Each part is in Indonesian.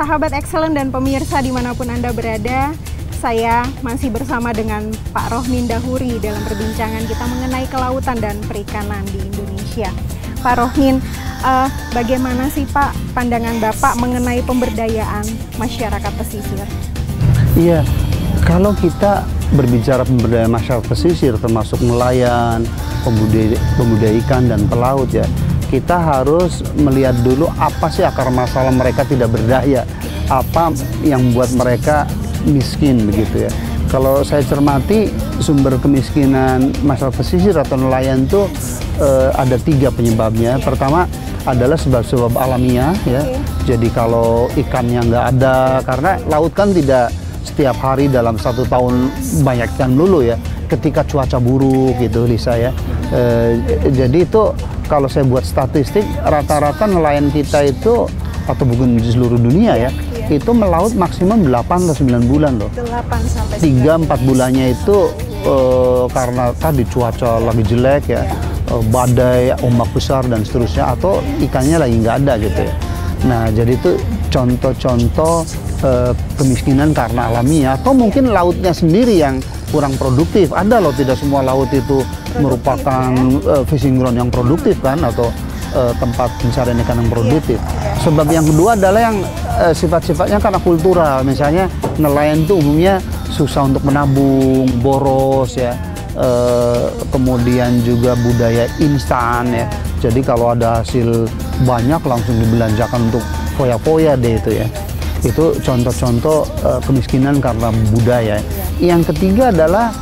Sahabat Excellent dan pemirsa dimanapun Anda berada, saya masih bersama dengan Pak Rohmin Dahuri dalam perbincangan kita mengenai kelautan dan perikanan di Indonesia. Pak Rohmin, bagaimana sih Pak pandangan Bapak mengenai pemberdayaan masyarakat pesisir? Iya, kalau kita berbicara pemberdayaan masyarakat pesisir termasuk nelayan, pembudidaya ikan dan pelaut ya, kita harus melihat dulu apa sih akar masalah mereka tidak berdaya, apa yang membuat mereka miskin begitu ya. Kalau saya cermati sumber kemiskinan masyarakat pesisir atau nelayan itu ada 3 penyebabnya. Pertama adalah sebab-sebab alamiah ya. Jadi kalau ikannya nggak ada, karena laut kan tidak setiap hari dalam 1 tahun banyak ikan dulu ya. Ketika cuaca buruk gitu Lisa ya. Jadi itu kalau saya buat statistik, rata-rata nelayan kita itu, atau bukan di seluruh dunia ya, itu melaut maksimum 8 atau 9 bulan loh. 8 sampai 3-4 bulannya itu karena tadi cuaca lagi jelek ya, badai, ombak besar dan seterusnya, atau ikannya lagi nggak ada gitu ya. Nah jadi itu contoh-contoh kemiskinan karena alamiah, atau mungkin lautnya sendiri yang kurang produktif. Ada loh, tidak semua laut itu merupakan fishing ground yang produktif kan, atau tempat pencarian ikan yang produktif. Sebab yang kedua adalah yang sifat-sifatnya karena kultural. Misalnya nelayan itu umumnya susah untuk menabung, boros ya, kemudian juga budaya instan ya. Jadi kalau ada hasil banyak langsung dibelanjakan untuk foya-foya deh itu ya. Itu contoh-contoh kemiskinan karena budaya. Yang ketiga adalah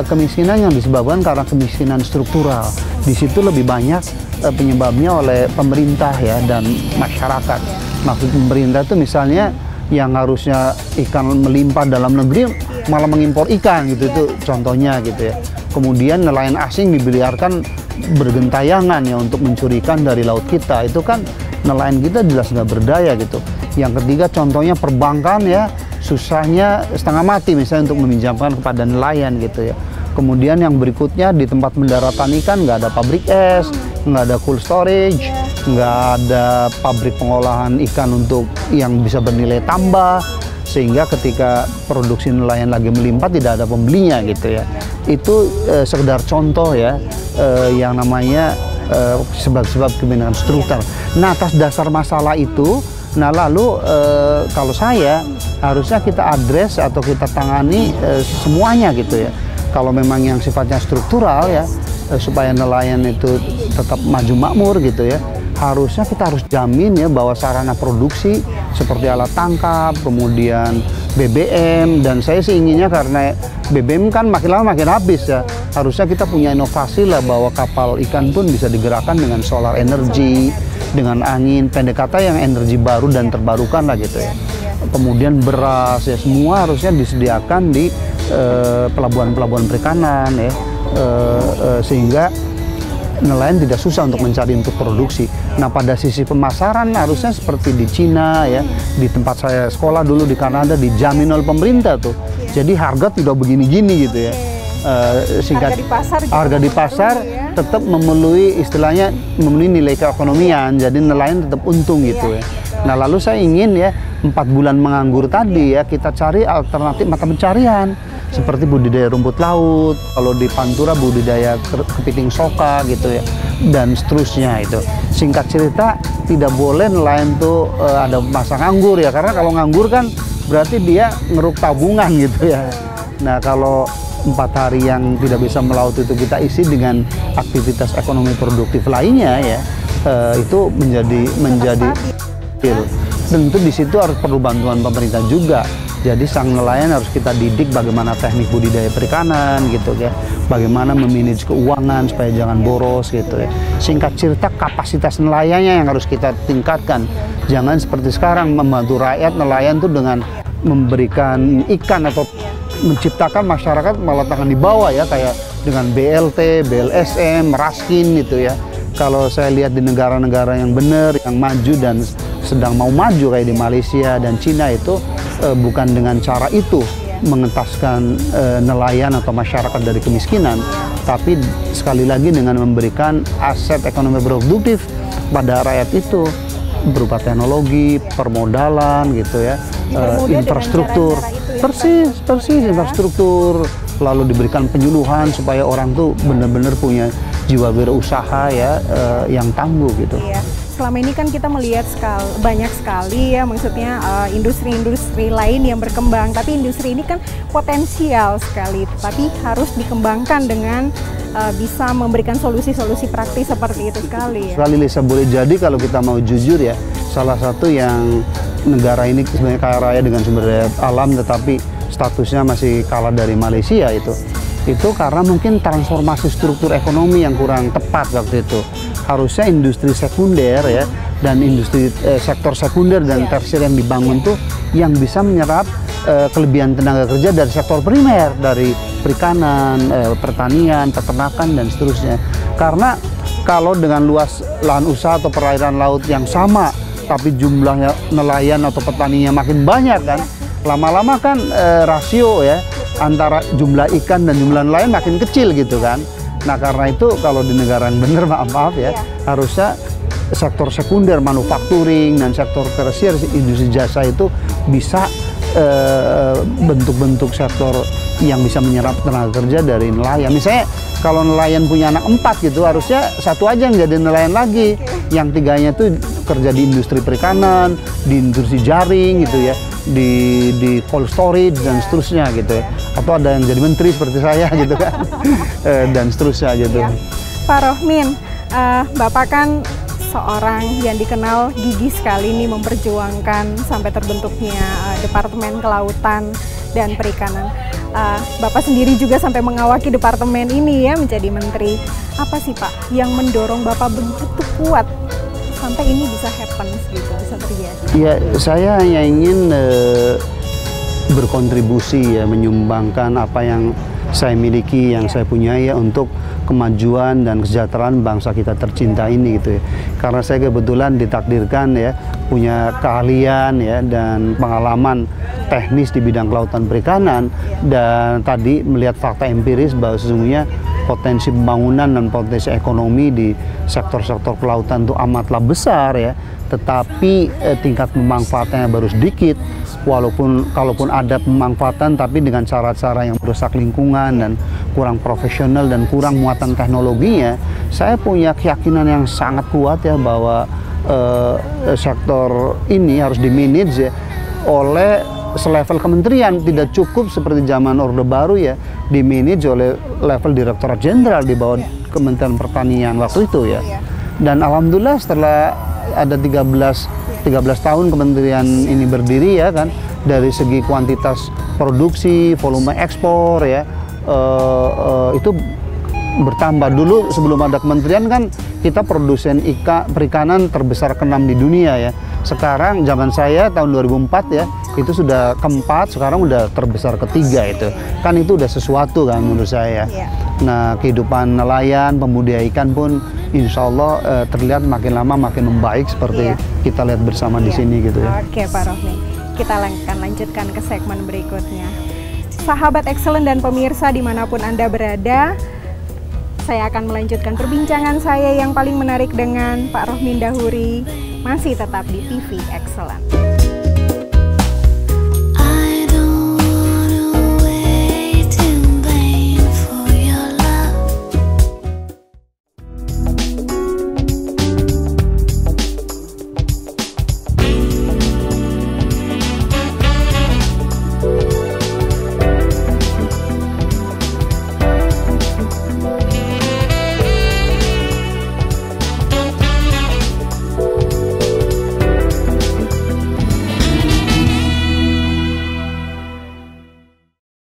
kemiskinan yang disebabkan karena kemiskinan struktural. Di situ lebih banyak penyebabnya oleh pemerintah ya dan masyarakat. Maksud pemerintah itu misalnya yang harusnya ikan melimpah dalam negeri malah mengimpor ikan gitu, itu contohnya gitu ya. Kemudian nelayan asing dibiarkan bergentayangan ya untuk mencuri ikan dari laut kita. Itu kan nelayan kita jelas nggak berdaya gitu. Yang ketiga contohnya perbankan ya, susahnya setengah mati misalnya untuk meminjamkan kepada nelayan gitu ya. Kemudian yang berikutnya di tempat pendaratan ikan nggak ada pabrik es, nggak ada cold storage, nggak ada pabrik pengolahan ikan untuk yang bisa bernilai tambah, sehingga ketika produksi nelayan lagi melimpah tidak ada pembelinya gitu ya. Itu sekedar contoh ya, yang namanya sebab-sebab kemiskinan struktural. Nah atas dasar masalah itu, nah lalu kalau saya harusnya kita address atau kita tangani semuanya gitu ya. Kalau memang yang sifatnya struktural ya, supaya nelayan itu tetap maju makmur gitu ya, harusnya kita harus jamin ya bahwa sarana produksi seperti alat tangkap, kemudian BBM, dan saya sih inginnya karena BBM kan makin lama makin habis ya, harusnya kita punya inovasi lah bahwa kapal ikan pun bisa digerakkan dengan solar energy, dengan angin, pendek kata yang energi baru dan terbarukan lah gitu ya. Kemudian beras ya, semua harusnya disediakan di pelabuhan-pelabuhan perikanan ya, sehingga nelayan tidak susah untuk mencari untuk produksi. Nah pada sisi pemasaran harusnya seperti di Cina ya, di tempat saya sekolah dulu di Kanada dijamin oleh pemerintah tuh. Jadi harga tidak begini-gini gitu ya. Harga di pasar tetap memenuhi istilahnya memenuhi nilai keekonomian, jadi nelayan tetap untung gitu ya. Nah lalu saya ingin ya 4 bulan menganggur tadi ya, kita cari alternatif mata pencarian seperti budidaya rumput laut, kalau di Pantura budidaya kepiting soka gitu ya, dan seterusnya itu. Singkat cerita, tidak boleh nelayan tuh ada masa nganggur ya, karena kalau nganggur kan berarti dia ngeruk tabungan gitu ya. Nah kalau 4 hari yang tidak bisa melaut itu kita isi dengan aktivitas ekonomi produktif lainnya ya, itu menjadi tentu di situ harus perlu bantuan pemerintah juga. Jadi sang nelayan harus kita didik bagaimana teknik budidaya perikanan gitu ya, bagaimana memanage keuangan supaya jangan boros gitu ya. Singkat cerita, kapasitas nelayannya yang harus kita tingkatkan. Jangan seperti sekarang membantu rakyat nelayan tuh dengan memberikan ikan atau menciptakan masyarakat malah tangan di bawah ya, kayak dengan BLT, BLSM, Raskin gitu ya. Kalau saya lihat di negara-negara yang benar, yang maju dan sedang mau maju kayak di Malaysia dan Cina itu bukan dengan cara itu mengentaskan nelayan atau masyarakat dari kemiskinan, tapi sekali lagi dengan memberikan aset ekonomi produktif pada rakyat itu. berupa teknologi, permodalan gitu ya, infrastruktur, persis infrastruktur, lalu diberikan penyuluhan supaya orang tuh benar-benar punya jiwa wirausaha ya, yang tangguh gitu. Iya. Selama ini kan kita melihat banyak sekali ya, maksudnya industri-industri lain yang berkembang, tapi industri ini kan potensial sekali, tapi harus dikembangkan dengan bisa memberikan solusi-solusi praktis seperti itu sekali ya. Sekali Lisa, boleh jadi kalau kita mau jujur ya, salah satu yang negara ini sebenarnya kaya raya dengan sumber daya alam tetapi statusnya masih kalah dari Malaysia itu karena mungkin transformasi struktur ekonomi yang kurang tepat waktu itu. Harusnya industri sekunder ya, dan industri sektor sekunder dan tersier yang dibangun tuh yang bisa menyerap kelebihan tenaga kerja dari sektor primer, dari perikanan, pertanian, peternakan dan seterusnya. Karena kalau dengan luas lahan usaha atau perairan laut yang sama tapi jumlahnya nelayan atau petaninya makin banyak kan, lama-lama kan rasio ya antara jumlah ikan dan jumlah nelayan makin kecil gitu kan. Nah karena itu kalau di negara yang benar, maaf ya, harusnya sektor sekunder, manufacturing dan sektor tersier, industri jasa itu bisa bentuk-bentuk sektor yang bisa menyerap tenaga kerja dari nelayan. Misalnya kalau nelayan punya anak 4 gitu, harusnya satu aja yang jadi nelayan lagi, yang 3-nya tuh kerja di industri perikanan, di industri jaring gitu ya, di cold storage dan seterusnya gitu ya, atau ada yang jadi menteri seperti saya gitu kan, dan seterusnya gitu. Ya. Pak Rohmin, Bapak kan seorang yang dikenal gigih sekali nih memperjuangkan sampai terbentuknya Departemen Kelautan dan Perikanan. Bapak sendiri juga sampai mengawaki departemen ini ya, menjadi menteri. Apa sih Pak yang mendorong Bapak begitu kuat sampai ini bisa happen gitu, bisa terjadi? Ya, saya hanya ingin berkontribusi ya, menyumbangkan apa yang saya miliki, yang saya punya ya, untuk kemajuan dan kesejahteraan bangsa kita tercinta ini gitu ya. Karena saya kebetulan ditakdirkan ya punya keahlian ya dan pengalaman teknis di bidang kelautan perikanan, dan tadi melihat fakta empiris bahwa sesungguhnya potensi pembangunan dan potensi ekonomi di sektor-sektor kelautan itu amatlah besar ya, tetapi tingkat pemanfaatannya baru sedikit. Kalaupun ada pemanfaatan tapi dengan cara-cara yang merusak lingkungan dan kurang profesional dan kurang muatan teknologinya, saya punya keyakinan yang sangat kuat ya bahwa sektor ini harus dimanage ya oleh selevel kementerian. Tidak cukup seperti zaman Orde Baru ya, dimanage oleh level Direktorat Jenderal di bawah Kementerian Pertanian waktu itu ya. Dan alhamdulillah setelah ada 13 tahun kementerian ini berdiri ya kan, dari segi kuantitas produksi, volume ekspor ya, itu bertambah. Dulu sebelum ada kementerian kan kita produsen perikanan terbesar ke-6 di dunia ya. Sekarang zaman saya tahun 2004 ya, itu sudah ke-4, sekarang udah terbesar ke-3 itu. Kan itu udah sesuatu kan menurut saya. Nah, kehidupan nelayan, pembudidaya ikan pun insya Allah terlihat makin lama makin membaik seperti kita lihat bersama di sini gitu ya. Oke Pak Rohmin, kita akan lanjutkan ke segmen berikutnya. Sahabat Excellent dan pemirsa dimanapun Anda berada, saya akan melanjutkan perbincangan saya yang paling menarik dengan Pak Rohmin Dahuri, masih tetap di TV Excellent.